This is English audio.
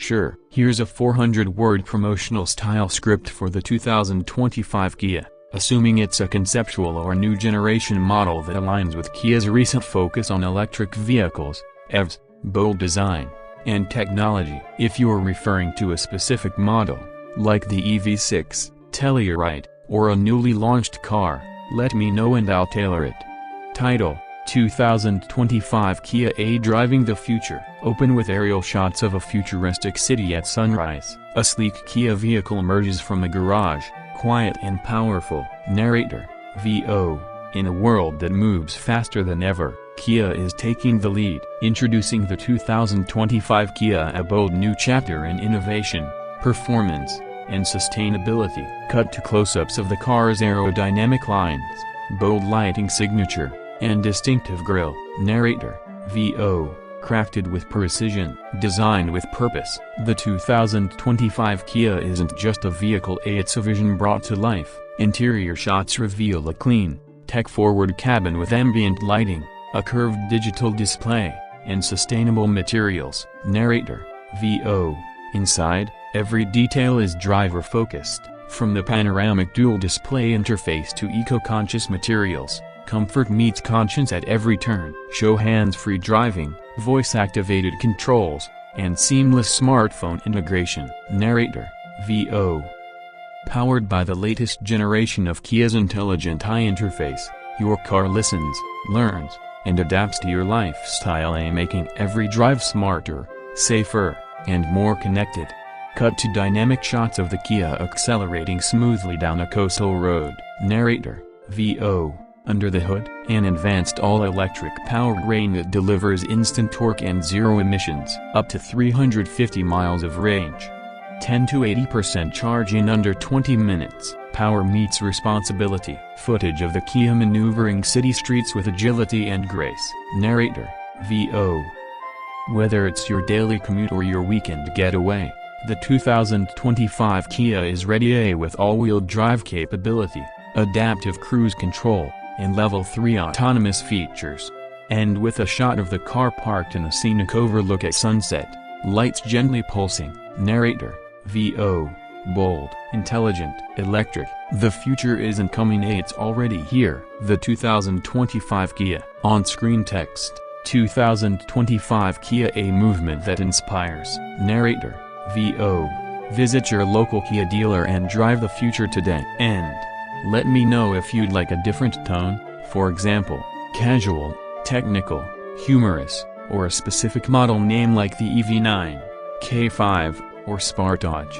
Sure. Here's a 400-word promotional style script for the 2025 Kia, assuming it's a conceptual or new generation model that aligns with Kia's recent focus on electric vehicles, EVs, bold design, and technology. If you're referring to a specific model, like the EV6, Telluride, or a newly launched car, let me know and I'll tailor it. Title: 2025 Kia A Driving the Future. Open with aerial shots of a futuristic city at sunrise. A sleek Kia vehicle emerges from a garage, quiet and powerful. Narrator: VO. In a world that moves faster than ever, Kia is taking the lead. Introducing the 2025 Kia, a bold new chapter in innovation, performance, and sustainability. Cut to close-ups of the car's aerodynamic lines, bold lighting signature, and distinctive grille. Narrator: VO. Crafted with precision, designed with purpose. The 2025 Kia isn't just a vehicle, it's a vision brought to life. Interior shots reveal a clean, tech-forward cabin with ambient lighting, a curved digital display, and sustainable materials. Narrator: VO. Inside, every detail is driver-focused, from the panoramic dual display interface to eco-conscious materials. Comfort meets conscience at every turn. Show hands-free driving, voice-activated controls, and seamless smartphone integration. Narrator: VO. Powered by the latest generation of Kia's intelligent i-interface, your car listens, learns, and adapts to your lifestyle, making every drive smarter, safer, and more connected. Cut to dynamic shots of the Kia accelerating smoothly down a coastal road. Narrator: VO. Under the hood, an advanced all-electric powertrain that delivers instant torque and zero emissions, up to 350 miles of range. 10 to 80% charge in under 20 minutes. Power meets responsibility. Footage of the Kia maneuvering city streets with agility and grace. Narrator: VO. Whether it's your daily commute or your weekend getaway, the 2025 Kia is ready with all-wheel drive capability, adaptive cruise control, and Level 3 autonomous features. And with a shot of the car parked in a scenic overlook at sunset, lights gently pulsing. Narrator: VO. Bold, intelligent, electric. The future isn't coming, it's already here. The 2025 Kia. On-screen text: 2025 Kia, a movement that inspires. Narrator: VO. Visit your local Kia dealer and drive the future today. And let me know if you'd like a different tone, for example, casual, technical, humorous, or a specific model name like the EV9, K5, or Sportage.